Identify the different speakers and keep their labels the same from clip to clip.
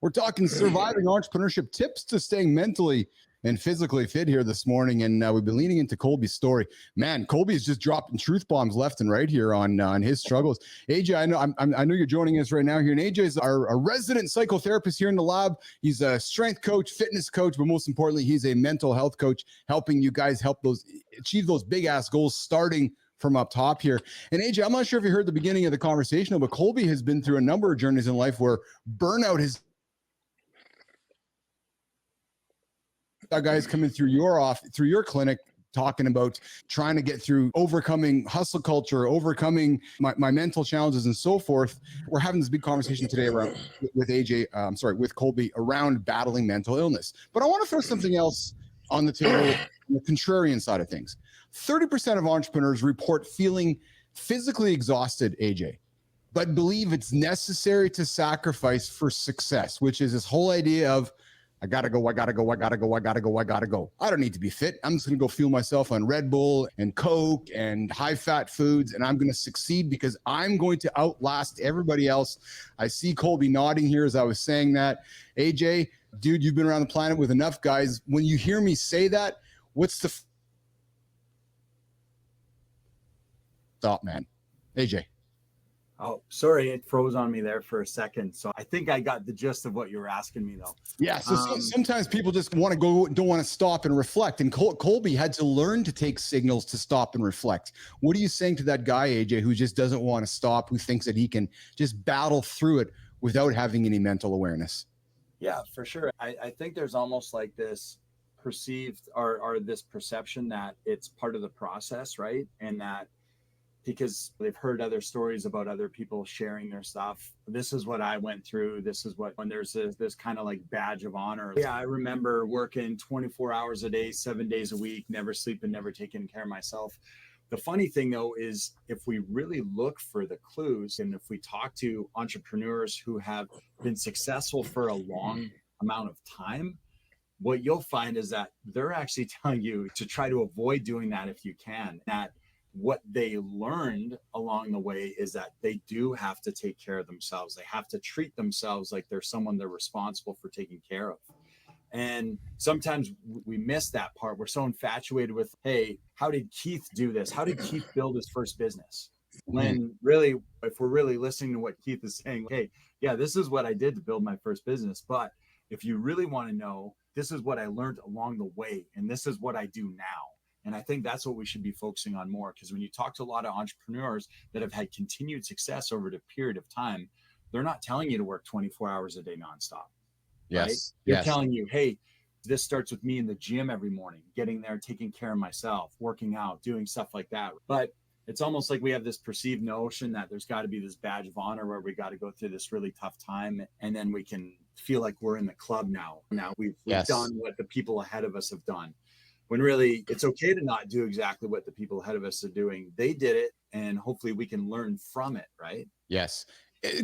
Speaker 1: We're talking surviving entrepreneurship tips to staying mentally and physically fit here this morning. And we've been leaning into Colby's story. Man, Colby's just dropping truth bombs left and right here on his struggles. AJ, I know you're joining us right now here. And AJ is our resident psychotherapist here in the lab. He's a strength coach, fitness coach, but most importantly, he's a mental health coach, helping you guys achieve those big ass goals starting from up top here. And AJ, I'm not sure if you heard the beginning of the conversation, but Colby has been through a number of journeys in life where burnout has guys coming through your clinic talking about trying to get through overcoming hustle culture, overcoming my mental challenges and so forth. We're having this big conversation today with Colby around battling mental illness. But I want to throw something else on the table, on the contrarian side of things. 30% of entrepreneurs report feeling physically exhausted, AJ, but believe it's necessary to sacrifice for success, which is this whole idea of I gotta go. I don't need to be fit. I'm just gonna go fuel myself on Red Bull and Coke and high fat foods, and I'm gonna succeed because I'm going to outlast everybody else. I see Colby nodding here as I was saying that. AJ, dude, you've been around the planet with enough guys. When you hear me say that, what's the thought, man? AJ.
Speaker 2: Oh, sorry, it froze on me there for a second. So I think I got the gist of what you were asking me, though.
Speaker 1: Yeah, so sometimes people just want to go, don't want to stop and reflect. And Colby had to learn to take signals to stop and reflect. What are you saying to that guy, AJ, who just doesn't want to stop, who thinks that he can just battle through it without having any mental awareness?
Speaker 2: Yeah, for sure. I think there's almost like this perceived or this perception that it's part of the process, right? And that because they've heard other stories about other people sharing their stuff. This is what I went through. This is when there's this kind of like badge of honor. Yeah, I remember working 24 hours a day, 7 days a week, never sleeping, never taking care of myself. The funny thing, though, is if we really look for the clues and if we talk to entrepreneurs who have been successful for a long amount of time, what you'll find is that they're actually telling you to try to avoid doing that if you can. That what they learned along the way is that they do have to take care of themselves. They have to treat themselves like they're someone they're responsible for taking care of. And sometimes we miss that part. We're so infatuated with, hey, how did Keith do this? How did Keith build his first business? When really, if we're really listening to what Keith is saying, hey, yeah, this is what I did to build my first business. But if you really want to know, this is what I learned along the way. And this is what I do now. And I think that's what we should be focusing on more, because when you talk to a lot of entrepreneurs that have had continued success over a period of time, they're not telling you to work 24 hours a day nonstop.
Speaker 1: Yes.
Speaker 2: Right? They're telling you, hey, this starts with me in the gym every morning, getting there, taking care of myself, working out, doing stuff like that. But it's almost like we have this perceived notion that there's got to be this badge of honor where we got to go through this really tough time and then we can feel like we're in the club now. Now we've done what the people ahead of us have done. When really it's okay to not do exactly what the people ahead of us are doing. They did it, and hopefully we can learn from it, right?
Speaker 1: Yes.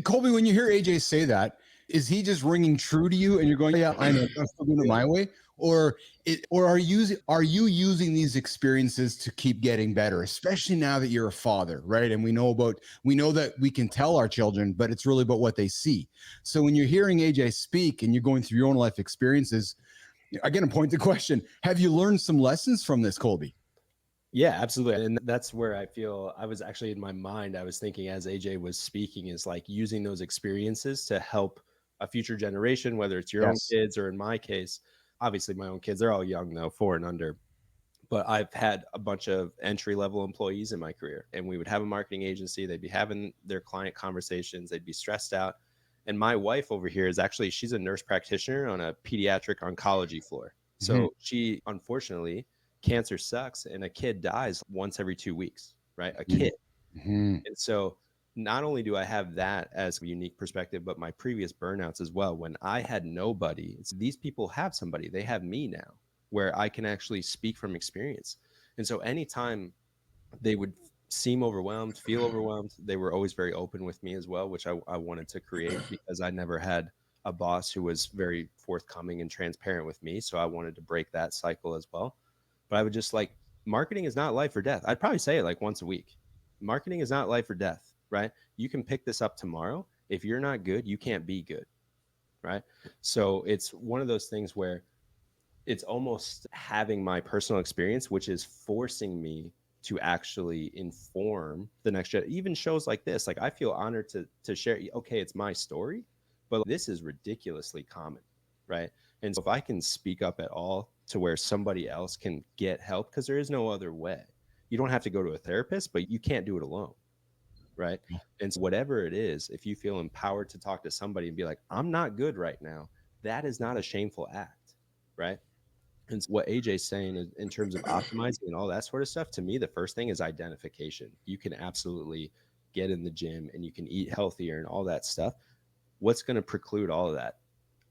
Speaker 1: Colby, when you hear AJ say that, is he just ringing true to you and you're going, yeah, I know, I'm still doing it my way? Or are you using these experiences to keep getting better, especially now that you're a father, right? And we know that we can tell our children, but it's really about what they see. So when you're hearing AJ speak and you're going through your own life experiences, again, a pointed question. Have you learned some lessons from this, Colby?
Speaker 3: Yeah, absolutely. And that's where I feel I was actually in my mind, I was thinking as AJ was speaking is like using those experiences to help a future generation, whether it's your own kids or in my case, obviously my own kids, they're all young though, 4 and under. But I've had a bunch of entry-level employees in my career, and we would have a marketing agency. They'd be having their client conversations. They'd be stressed out. And my wife over here is actually, she's a nurse practitioner on a pediatric oncology floor. So she, unfortunately, cancer sucks and a kid dies once every 2 weeks, right? A kid. And so not only do I have that as a unique perspective, but my previous burnouts as well. When I had nobody, these people have somebody, they have me now where I can actually speak from experience. And so anytime they would seem overwhelmed, feel overwhelmed, they were always very open with me as well, which I wanted to create because I never had a boss who was very forthcoming and transparent with me. So I wanted to break that cycle as well. But I would just like, marketing is not life or death. I'd probably say it like once a week. Marketing is not life or death, right? You can pick this up tomorrow. If you're not good, you can't be good, right? So it's one of those things where it's almost having my personal experience, which is forcing me to actually inform the next gen. Even shows like this, like I feel honored to share. Okay, it's my story, but this is ridiculously common, right? And so if I can speak up at all to where somebody else can get help, because there is no other way. You don't have to go to a therapist, but you can't do it alone, right? And so whatever it is, if you feel empowered to talk to somebody and be like, I'm not good right now, that is not a shameful act, right? And so what AJ's saying in terms of optimizing and all that sort of stuff, to me, the first thing is identification. You can absolutely get in the gym and you can eat healthier and all that stuff. What's going to preclude all of that?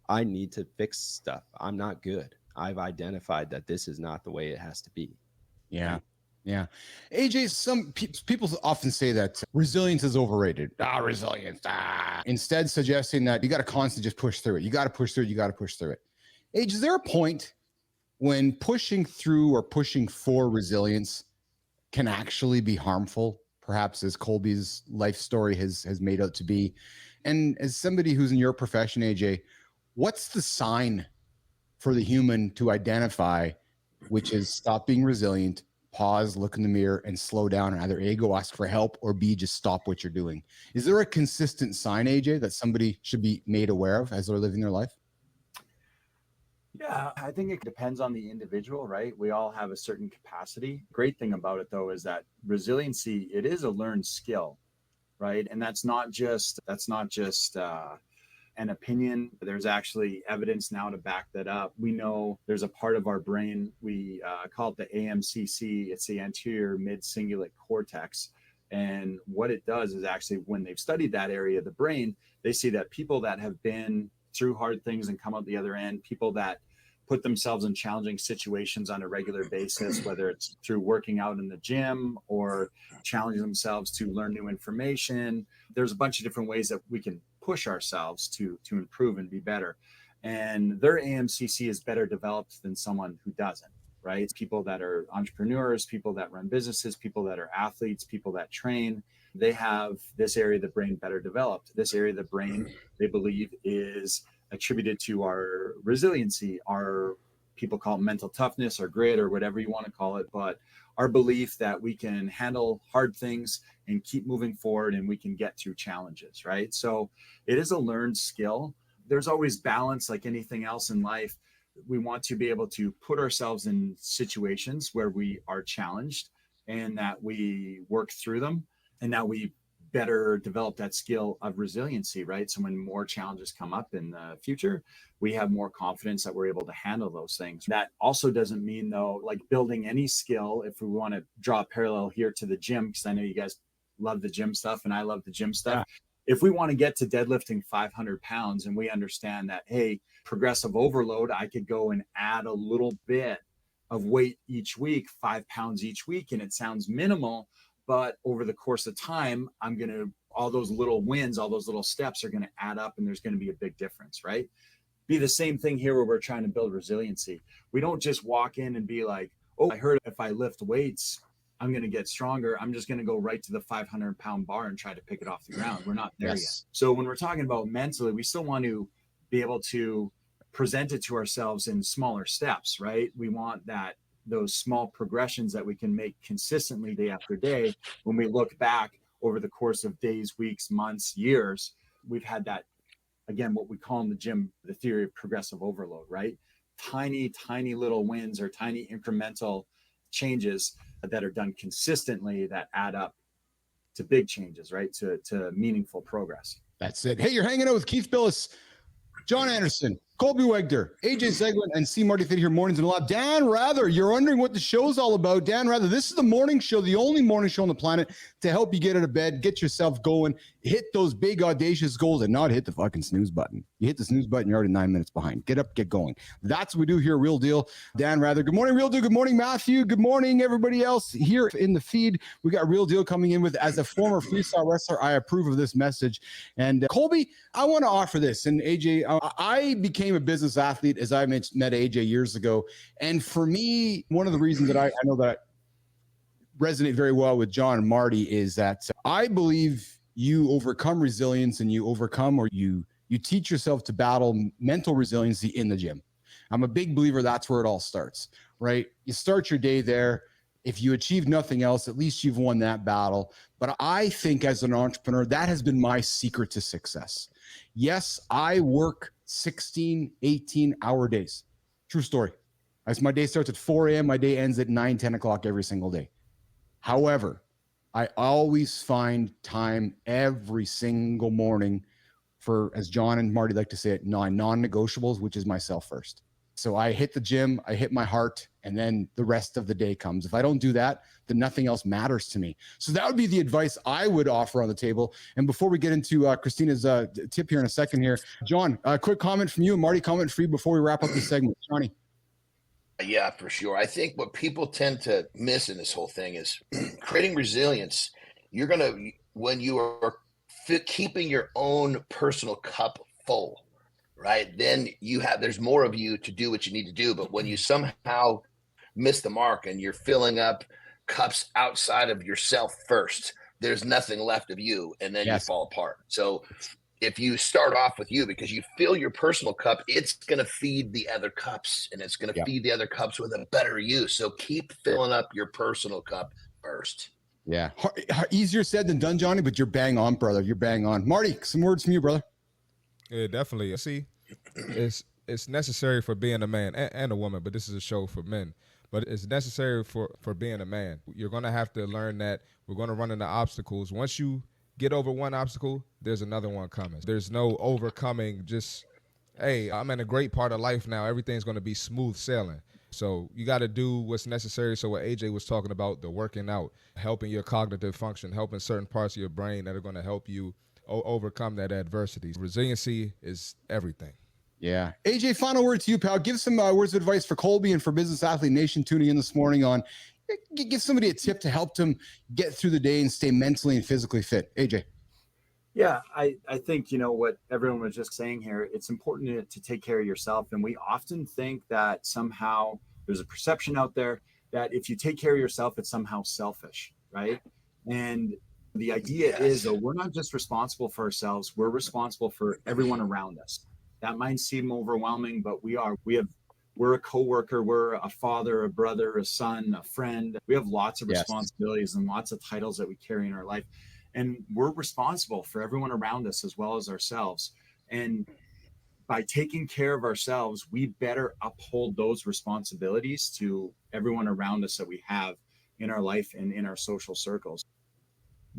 Speaker 3: I need to fix stuff. I'm not good. I've identified that this is not the way it has to be.
Speaker 1: Yeah. Yeah. AJ, some people often say that resilience is overrated. Resilience. Instead, suggesting that you got to constantly just push through it. You got to push through it. You got to push through it. AJ, is there a point when pushing through or pushing for resilience can actually be harmful, perhaps as Colby's life story has made out to be? And as somebody who's in your profession, AJ, what's the sign for the human to identify, which is stop being resilient, pause, look in the mirror, and slow down, and either A, go ask for help, or B, just stop what you're doing? Is there a consistent sign, AJ, that somebody should be made aware of as they're living their life?
Speaker 2: Yeah, I think it depends on the individual, right? We all have a certain capacity. Great thing about it, though, is that resiliency, it is a learned skill, right? And that's not just an opinion. There's actually evidence now to back that up. We know there's a part of our brain, we call it the AMCC. It's the anterior mid-cingulate cortex. And what it does is actually, when they've studied that area of the brain, they see that people that have been through hard things and come out the other end, people that put themselves in challenging situations on a regular basis, whether it's through working out in the gym or challenging themselves to learn new information. There's a bunch of different ways that we can push ourselves to improve and be better. And their AMCC is better developed than someone who doesn't, right? It's people that are entrepreneurs, people that run businesses, people that are athletes, people that train. They have this area of the brain better developed. This area of the brain, they believe, is attributed to our resiliency, our, people call it mental toughness or grit or whatever you want to call it, but our belief that we can handle hard things and keep moving forward and we can get through challenges, right? So it is a learned skill. There's always balance, like anything else in life. We want to be able to put ourselves in situations where we are challenged and that we work through them, and that we better develop that skill of resiliency, right? So when more challenges come up in the future, we have more confidence that we're able to handle those things. That also doesn't mean, though, like building any skill, if we want to draw a parallel here to the gym, because I know you guys love the gym stuff and I love the gym stuff. Yeah. If we want to get to deadlifting 500 pounds and we understand that, hey, progressive overload, I could go and add a little bit of weight each week, 5 pounds each week, and it sounds minimal, but over the course of time, all those little wins, all those little steps are going to add up, and there's going to be a big difference, right? Be the same thing here where we're trying to build resiliency. We don't just walk in and be like, oh, I heard if I lift weights, I'm going to get stronger. I'm just going to go right to the 500-pound bar and try to pick it off the ground. We're not there yet. So when we're talking about mentally, we still want to be able to present it to ourselves in smaller steps, right? We want those small progressions that we can make consistently day after day. When we look back over the course of days, weeks, months, years, we've had that, again, what we call in the gym, the theory of progressive overload, right? Tiny, tiny little wins or tiny incremental changes that are done consistently that add up to big changes, right? To meaningful progress.
Speaker 1: That's it. Hey, you're hanging out with Keith Billis, John Anderson, Colby Wegder, AJ Zeglin, and C. Marty Fit here, mornings and a lot. Dan Rather, you're wondering what the show's all about. Dan Rather, this is the morning show, the only morning show on the planet to help you get out of bed, get yourself going, hit those big audacious goals, and not hit the fucking snooze button. You hit the snooze button, you're already 9 minutes behind. Get up, get going. That's what we do here, Real Deal. Dan Rather, good morning, Real Deal. Good morning, Matthew. Good morning, everybody else here in the feed. We got Real Deal coming in with, as a former freestyle wrestler, I approve of this message. And Colby, I want to offer this. And AJ, I became a business athlete as I met AJ years ago. And for me, one of the reasons that I know that I resonate very well with John and Marty is that I believe you overcome resilience and you overcome, or you You teach yourself to battle mental resiliency in the gym. I'm a big believer that's where it all starts, right? You start your day there. If you achieve nothing else, at least you've won that battle. But I think as an entrepreneur, that has been my secret to success. Yes, I work 16, 18-hour days. True story. As my day starts at 4 a.m., my day ends at 9, 10 o'clock every single day. However, I always find time every single morning for, as John and Marty like to say it, non-negotiables, which is myself first. So I hit the gym, I hit my heart, and then the rest of the day comes. If I don't do that, then nothing else matters to me. So that would be the advice I would offer on the table. And before we get into Christina's tip here in a second here, John, a quick comment from you, and Marty, comment for you before we wrap up this segment. Johnny.
Speaker 4: Yeah, for sure. I think what people tend to miss in this whole thing is creating resilience. You're going to, when you are keeping your own personal cup full, right? Then there's more of you to do what you need to do. But when you somehow miss the mark and you're filling up cups outside of yourself first, there's nothing left of you, and then you fall apart. So if you start off with you, because you fill your personal cup, it's going to feed the other cups, and it's going to feed the other cups with a better you. So keep filling up your personal cup first.
Speaker 1: Yeah. Easier said than done, Johnny, but you're bang on, brother. You're bang on. Marty, some words from you, brother.
Speaker 5: Yeah, definitely. See, it's necessary for being a man and a woman, but this is a show for men. But it's necessary for being a man. You're going to have to learn that we're going to run into obstacles. Once you get over one obstacle, there's another one coming. There's no overcoming just, hey, I'm in a great part of life now. Everything's going to be smooth sailing. So you got to do what's necessary. So what AJ was talking about, the working out, helping your cognitive function, helping certain parts of your brain that are going to help you overcome that adversity. Resiliency is everything.
Speaker 1: Yeah. AJ, final word to you, pal. Give some words of advice for Colby and for Business Athlete Nation tuning in this morning on, give somebody a tip to help them get through the day and stay mentally and physically fit. AJ.
Speaker 2: Yeah, I think, what everyone was just saying here, it's important to take care of yourself. And we often think that somehow there's a perception out there that if you take care of yourself, it's somehow selfish, right? And the idea is that we're not just responsible for ourselves, we're responsible for everyone around us. That might seem overwhelming, but we're a coworker, we're a father, a brother, a son, a friend. We have lots of responsibilities and lots of titles that we carry in our life. And we're responsible for everyone around us as well as ourselves. And by taking care of ourselves, we better uphold those responsibilities to everyone around us that we have in our life and in our social circles.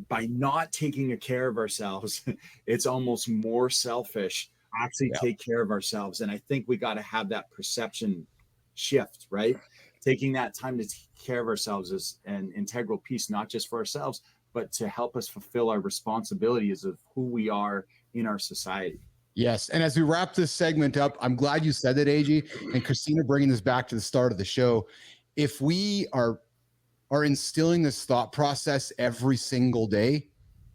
Speaker 2: By not taking care of ourselves, it's almost more selfish to actually take care of ourselves. And I think we got to have that perception shift, right? Taking that time to take care of ourselves is an integral piece, not just for ourselves, but to help us fulfill our responsibilities of who we are in our society.
Speaker 1: Yes. And as we wrap this segment up, I'm glad you said that, AJ, and Christina, bringing this back to the start of the show. If we are instilling this thought process every single day,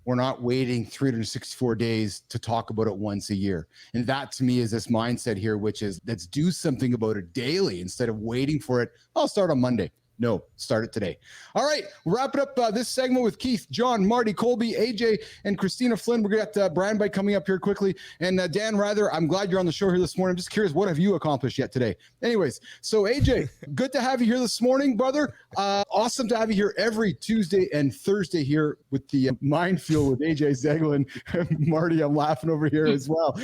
Speaker 1: we're not waiting 364 days to talk about it once a year. And that to me is this mindset here, which is let's do something about it daily instead of waiting for it. I'll start on Monday. No, start it today. All right, we'll wrap it up this segment with Keith, Jon, Marty, Colby, AJ, and Christina Flynn. We're going to have Brian Bite coming up here quickly. And Dan Rather, I'm glad you're on the show here this morning. I'm just curious, what have you accomplished yet today? Anyways, so AJ, good to have you here this morning, brother. Awesome to have you here every Tuesday and Thursday here with the Mind Fuel with AJ Zeglin. Marty, I'm laughing over here as well.